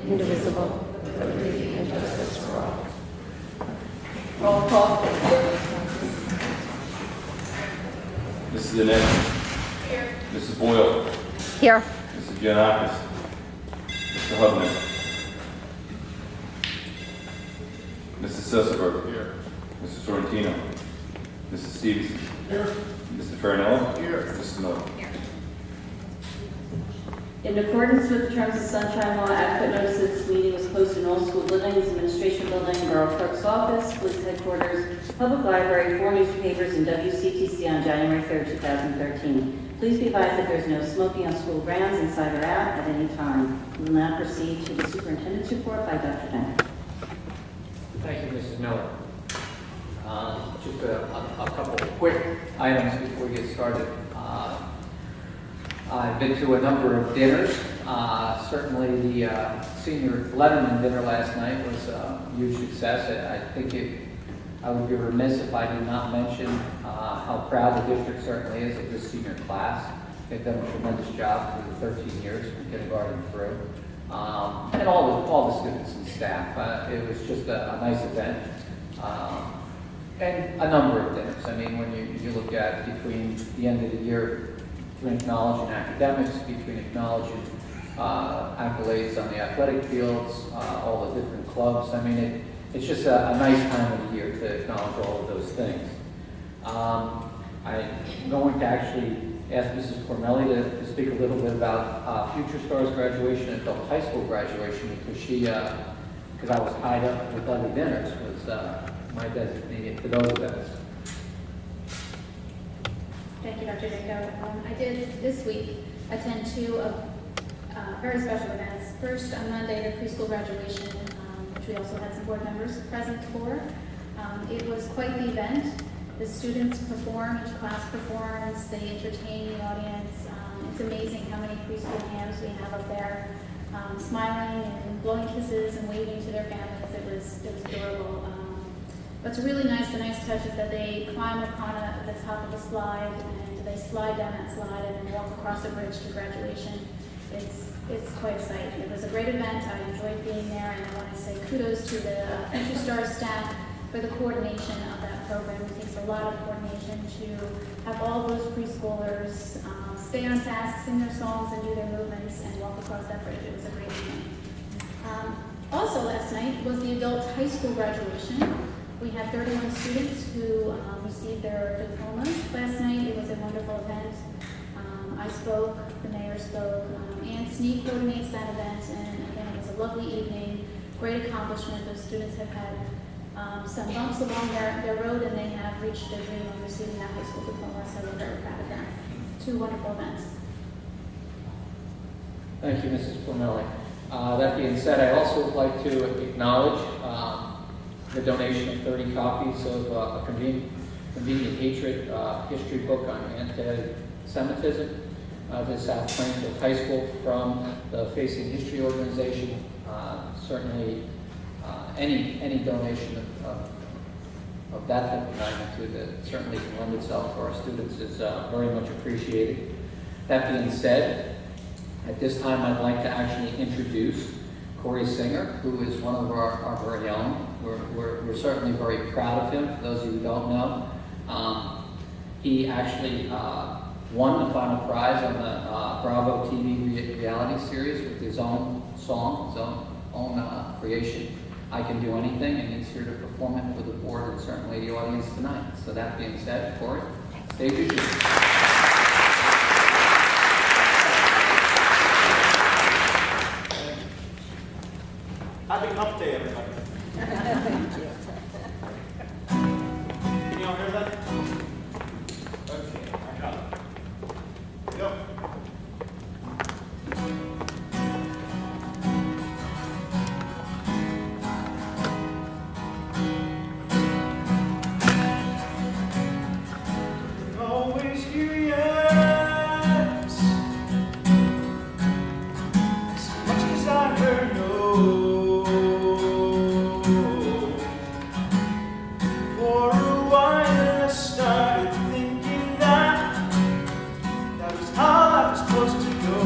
indivisible, with liberty and justice for all. Roll call. Mrs. Annette. Here. Mrs. Boyle. Here. Mrs. Giannakis. Mr. Hubner. Mrs. Sesselberg. Here. Mrs. Sorrentino. Mrs. Stevenson. Here. Mr. Farinello. Here. Mrs. Miller. In accordance with the terms of Sunshine Law, adequate notice that this meeting was posted in all school buildings, administration building, borough clerk's office, police headquarters, public library, 4 newspapers, and WCTC on January 3rd, 2013. Please be advised that there is no smoking on school grounds, inside or out, at any time. We will now proceed to the superintendent's report by Dr. Bennett. Thank you, Mrs. Miller. Just a couple of quick items before we get started. I've been to a number of dinners. Certainly the senior Letterman dinner last night was a huge success. I think I would be remiss if I did not mention how proud the district certainly is of this senior class. They've done a tremendous job through the 13 years from kindergarten through. And all the students and staff. It was just a nice event. And a number of dinners. I mean, when you look at between the end of the year, between acknowledging academics, between acknowledging accolades on the athletic fields, all the different clubs. I mean, it's just a nice time of the year to acknowledge all of those things. I'm going to actually ask Mrs. Cormelli to speak a little bit about Future Stars graduation and adult high school graduation, because because I was tied up with other dinners, was my designated to those events. Thank you, Dr. Dicko. I did this week attend 2 very special events. First, on Monday, the preschool graduation, which we also had some board members present for. It was quite the event. The students perform, each class performs, they entertain the audience. It's amazing how many preschool hands we have up there, smiling and blowing kisses and waving to their families. It was adorable. What's really nice, the nice touch is that they climb upon the top of the slide and they slide down that slide and then walk across the bridge to graduation. It's quite exciting. It was a great event. I enjoyed being there, and I want to say kudos to the Future Stars staff for the coordination of that program. It takes a lot of coordination to have all those preschoolers stay on task, sing their songs, and do their movements, and walk across that bridge. It was a great evening. Also last night was the adult high school graduation. We had 31 students who received their diplomas last night. It was a wonderful event. I spoke, the mayor spoke, Ann Sneak coordinates that event, and again, it was a lovely evening, great accomplishment. Those students have had some bumps along their road, and they have reached their dream of receiving that high school diploma, so we're very proud of them. 2 wonderful events. Thank you, Mrs. Cormelli. That being said, I also would like to acknowledge the donation of 30 copies of a Convenient Hatred history book on anti-Semitism to South Plainfield High School from the Facing History organization. Certainly, any donation of that type of magnitude that certainly can lend itself to our students is very much appreciated. That being said, at this time I'd like to actually introduce Corey Singer, who is one of our very own. We're certainly very proud of him. For those of you who don't know, he actually won the final prize on the Bravo TV reality series with his own song, his own creation, I Can Do Anything, and he's here to perform it for the board and certainly the audience tonight. So that being said, Corey, stage is yours. Happy Hump Day, everybody. Thank you. Can you all hear that? Okay, I got it. Go. Always curious, as much as I heard no. For a while I started thinking that was how I was supposed to go.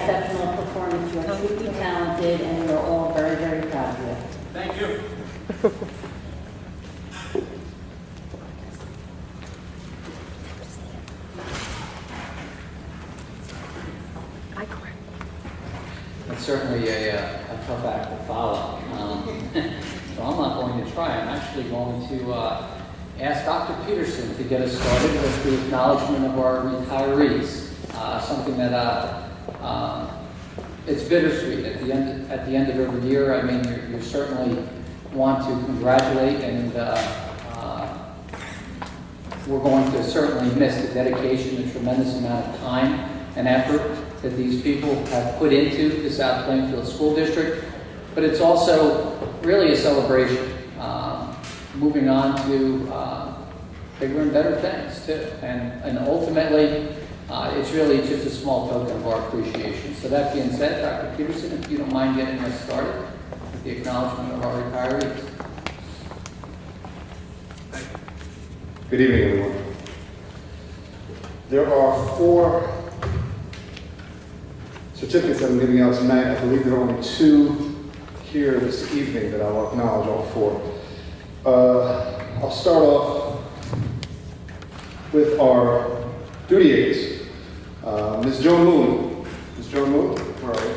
exceptional performance. You are truly talented, and we are all very, very proud of you. Thank you. It's certainly a tough act to follow. So I'm not going to try. I'm actually going to ask Dr. Peterson to get us started with the acknowledgement of our retirees. Something that it's bittersweet at the end of every year. I mean, you certainly want to congratulate, and we're going to certainly miss the dedication, the tremendous amount of time and effort that these people have put into the South Plainfield School District. But it's also really a celebration, moving on to bigger and better things too. And ultimately, it's really just a small token of our appreciation. So that being said, Dr. Peterson, if you don't mind getting us started with the acknowledgement of our retirees. Good evening, everyone. There are 4 certificates I'm giving out tonight. I believe there are only 2 here this evening that I will acknowledge all 4. I'll start off with our duty aides. Ms. Joan Moon. Ms. Joan Moon, where are you?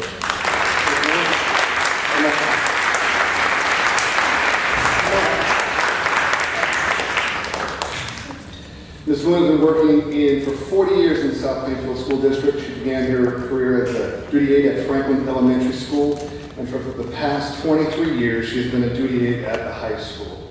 Ms. Moon has been working for 40 years in the South Plainfield School District. She began her career as a duty aide at Franklin Elementary School, and for the past 23 years, she has been a duty aide at the high school.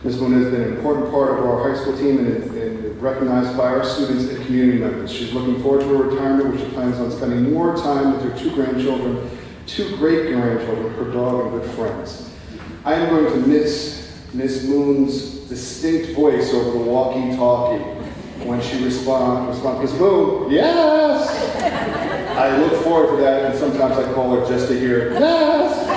Ms. Moon has been an important part of our high school team and recognized by our students and community members. She's looking forward to her retirement, where she plans on spending more time with her 2 grandchildren, 2 great-grandchildren, her dog, and good friends. I am going to miss Ms. Moon's distinct voice over the walkie-talkie when she responds, Ms. Moon, yes! I look forward to that, and sometimes I call her just to hear, yes!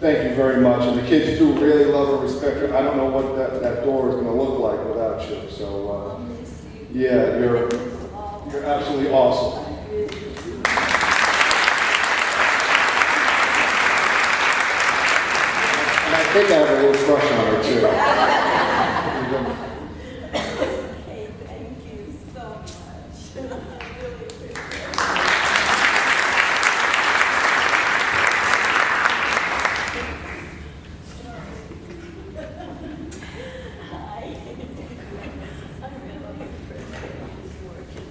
Thank you very much, and the kids do really love her, respect her. I don't know what that door is going to look like without you, so yeah, you're absolutely awesome. I think I have a little crush on her, too. Okay, thank you so much. I really appreciate it. Hi. I really appreciate this working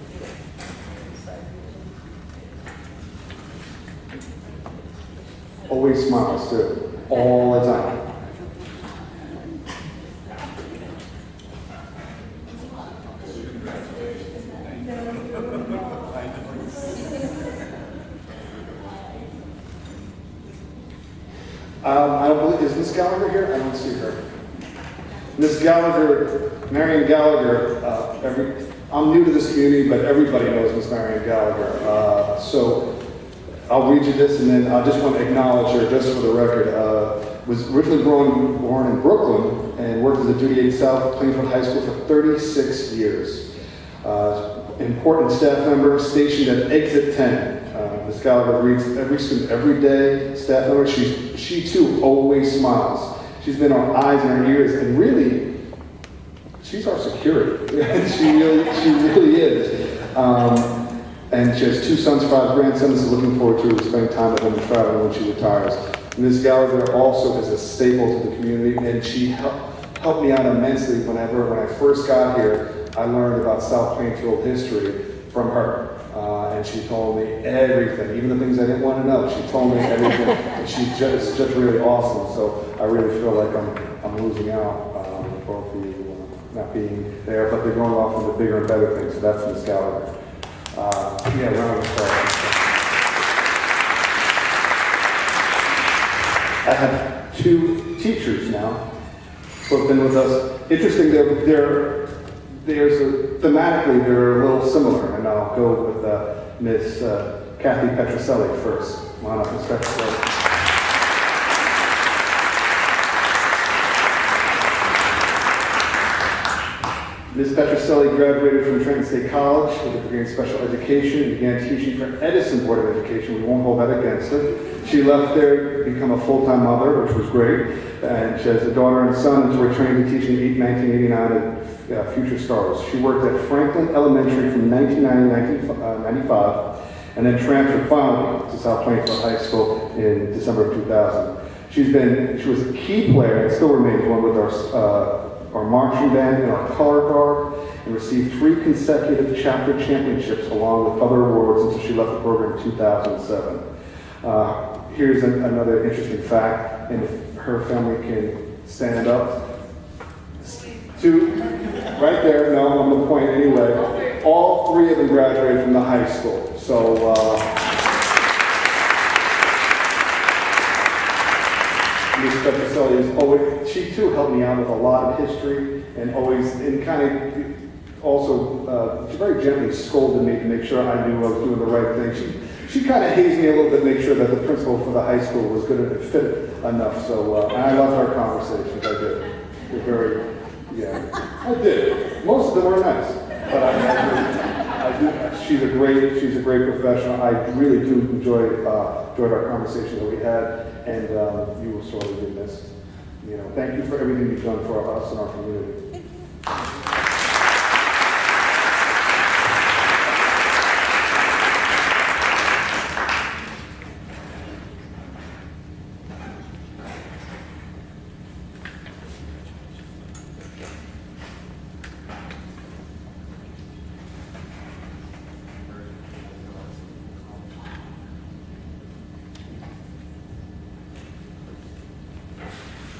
here. Always smiles, too. All the time. I don't believe, is Miss Gallagher here? I don't see her. Miss Gallagher, Marion Gallagher, I'm new to this community, but everybody knows Miss Marion Gallagher. So I'll read you this, and then I just want to acknowledge her, just for the record. Was originally born in Brooklyn and worked as a duty aide at South Plainfield High School for 36 years. Important staff member stationed at Exit 10. Ms. Gallagher greets every student every day, staff member. She too always smiles. She's been our eyes and our ears, and really, she's our security. she really is. And she has 2 sons, 5 grandsons. Is looking forward to spending time with them and traveling when she retires. Ms. Gallagher also is a staple to the community, and she helped me out immensely when I first got here. I learned about South Plainfield history from her. And she told me everything, even the things I didn't want to know. She told me everything, and she's just really awesome. So I really feel like I'm losing out with both of you not being there, but they're going off into bigger and better things. So that's Ms. Gallagher. Round of applause. I have 2 teachers now who have been with us. Interesting, thematically, they're a little similar, and I'll go with Miss Kathy Petroselli first. Come on up, Miss Petroselli. Ms. Petroselli graduated from Trenton State College with a degree in special education and began teaching for Edison Board of Education. We won't hold that against her. She left there to become a full-time mother, which was great. And she has a daughter and son, and we're trained in teaching in 1989 at Future Stars. She worked at Franklin Elementary from 1990 to 1995, and then transferred finally to South Plainfield High School in December of 2000. She was a key player and still remains one with our marching band and our color guard, and received 3 consecutive chapter championships along with other awards until she left the program in 2007. Here's another interesting fact, and if her family can stand up. 2, right there, no, I'm going to point anyway. All 3 of them graduated from the high school. So, Ms. Petroselli is always, she too helped me out with a lot of history and always, and kind of also, she very gently scolded me to make sure I knew I was doing the right thing. She kind of hazed me a little bit to make sure that the principal for the high school was good and fit enough. So, and I loved our conversations. I did. They're very, yeah, I did. Most of them were nice, but I do. She's a great professional. I really do enjoyed our conversation that we had, and you will sorely be missed. You know, thank you for everything you've done for us and our community.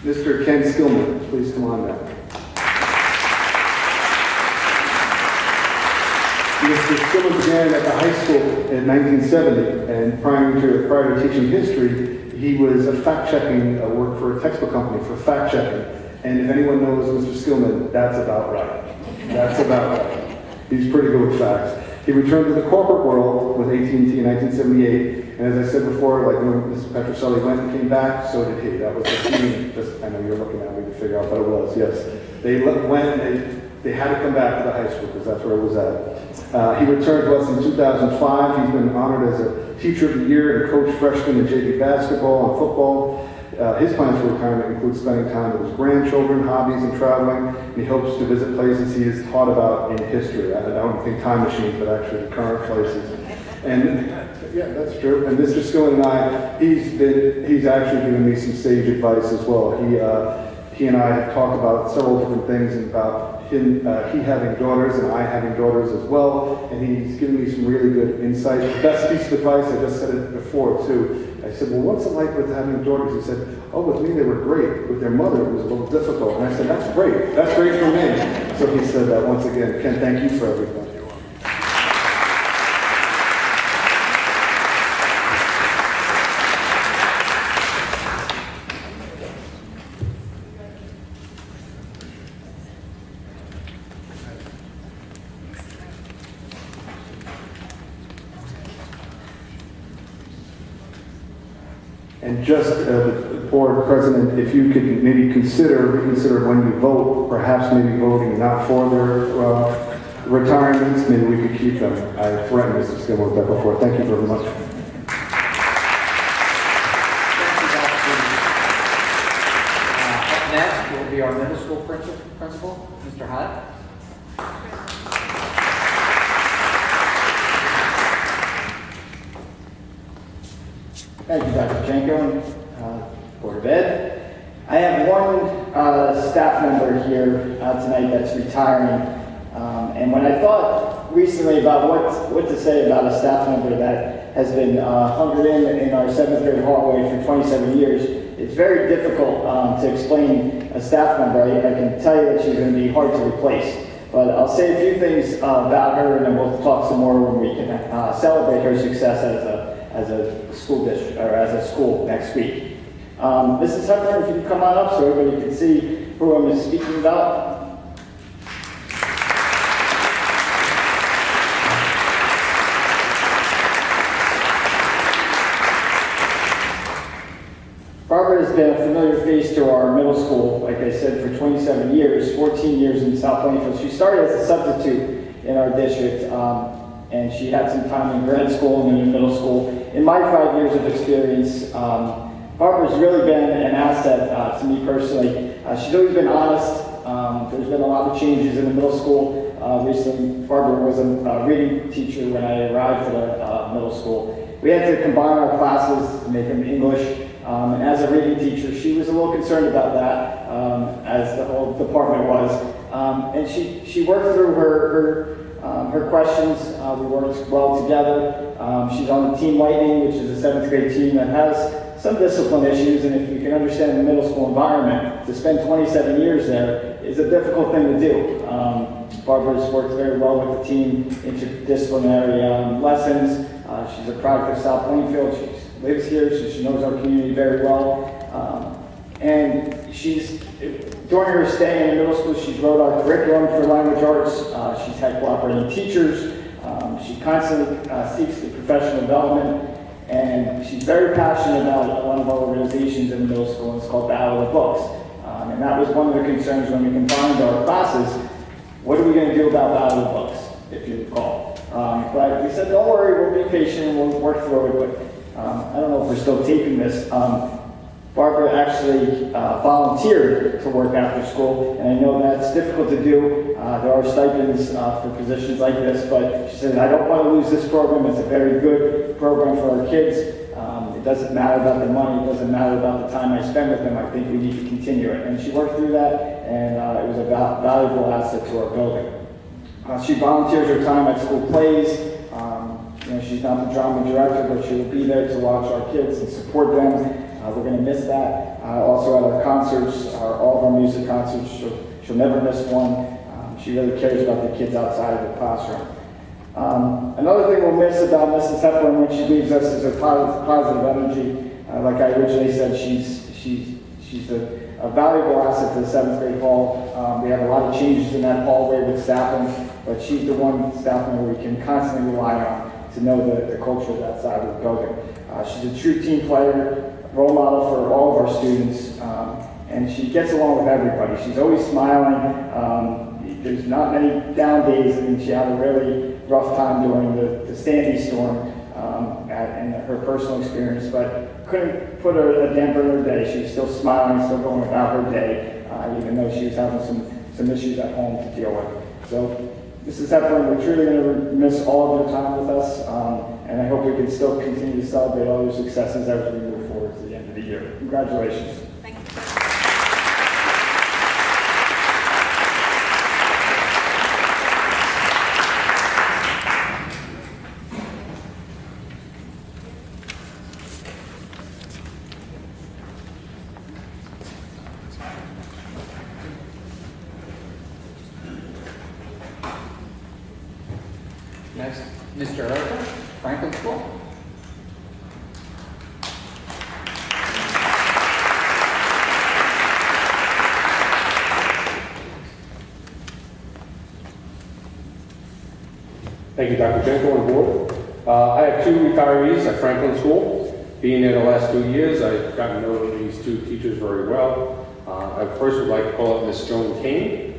Mr. Ken Skillman, please come on down. Mr. Skillman began at the high school in 1970, and prior to teaching history, he was a fact-checking, worked for a textbook company for fact-checking. And if anyone knows Mr. Skillman, that's about right. That's about right. He's pretty good with facts. He returned to the corporate world with AT&T in 1978. And as I said before, like when Mrs. Petroselli went and came back, so did he. That was the team. I know you're looking at me to figure out what it was. Yes, they went and they had to come back to the high school because that's where it was at. He returned to us in 2005. He's been honored as a Teacher of the Year and coached freshmen in JV basketball and football. His plans for retirement include spending time with his grandchildren, hobbies, and traveling. And he hopes to visit places he has taught about in history. I don't think time machines, but actually current places. And yeah, that's true. And Mr. Skillman and I, he's actually given me some sage advice as well. He and I have talked about several different things about he having daughters and I having daughters as well. And he's given me some really good insight. The best piece of advice, I just said it before too. I said, well, what's it like with having daughters? He said, oh, with me they were great. With their mother it was a little difficult. And I said, that's great. That's great for me. So he said that once again. Ken, thank you for everything. And just the board president, if you could maybe reconsider when you vote, perhaps maybe voting not for their retirements, maybe we could keep them. I threatened Mr. Skillman with that before. Thank you very much. Up next will be our middle school principal, Mr. Hyatt. Thank you, Dr. Janko, Board of Ed. I have one staff member here tonight that's retiring, and when I thought recently about what to say about a staff member that has been hungered in our 7th grade hallway for 27 years, it's very difficult to explain a staff member. I can tell you that she's going to be hard to replace, but I'll say a few things about her, and then we'll talk some more when we can celebrate her success as a school district, or as a school next week. Mrs. Hepburn, if you can come on up so everybody can see who I'm speaking about. Barbara has been a familiar face to our middle school, like I said, for 27 years, 14 years in South Plainfield. She started as a substitute in our district, and she had some time in grad school and in middle school. In my 5 years of experience, Barbara's really been an asset to me personally. She's always been honest. There's been a lot of changes in the middle school. Recently, Barbara was a reading teacher when I arrived at the middle school. We had to combine our classes to make them English. And as a reading teacher, she was a little concerned about that, as the whole department was. And she worked through her questions. We worked well together. She's on the team Lightning, which is a 7th grade team that has some discipline issues. And if you can understand the middle school environment, to spend 27 years there is a difficult thing to do. Barbara's worked very well with the team, interdisciplinary lessons. She's a product of South Plainfield. She lives here, so she knows our community very well. And during her stay in the middle school, she's wrote our curriculum for language arts. She's had cooperating teachers. She constantly seeks the professional development. And she's very passionate about one of our organizations in the middle school, and it's called Battle of the Books. And that was one of the concerns when we combined our classes. What are we going to do about Battle of the Books, if you recall? But we said, don't worry, we'll be patient and we'll work through it. But I don't know if we're still taping this. Barbara actually volunteered to work after school, and I know that's difficult to do. There are stipends for positions like this, but she said, I don't want to lose this program. It's a very good program for our kids. It doesn't matter about the money. It doesn't matter about the time I spend with them. I think we need to continue it. And she worked through that, and it was a valuable asset to our building. She volunteers her time at school plays. She's not the drama director, but she will be there to watch our kids and support them. We're going to miss that. Also at our concerts, all of our music concerts, she'll never miss one. She really cares about the kids outside of the classroom. Another thing we'll miss about Mrs. Hepburn when she leaves us is her positive energy. Like I originally said, she's a valuable asset to the 7th grade hall. We have a lot of changes in that hallway with staffing, but she's the one staff member we can constantly rely on to know the culture of that side of the building. She's a true team player, role model for all of our students, and she gets along with everybody. She's always smiling. There's not many down days. I mean, she had a really rough time during the Sandy storm in her personal experience, but couldn't put a damper in her day. She was still smiling, still going about her day, even though she was having some issues at home to deal with. So Mrs. Hepburn, we're truly going to miss all of your time with us, and I hope we can still continue to celebrate all your successes as we move forward to the end of the year. Congratulations. Thank you. Next, Mr. Erica, Franklin School. Thank you, Dr. Jenko and board. I have 2 retirees at Franklin School. Being there the last 2 years, I've gotten to know these 2 teachers very well. I first would like to call up Miss Joan Kane.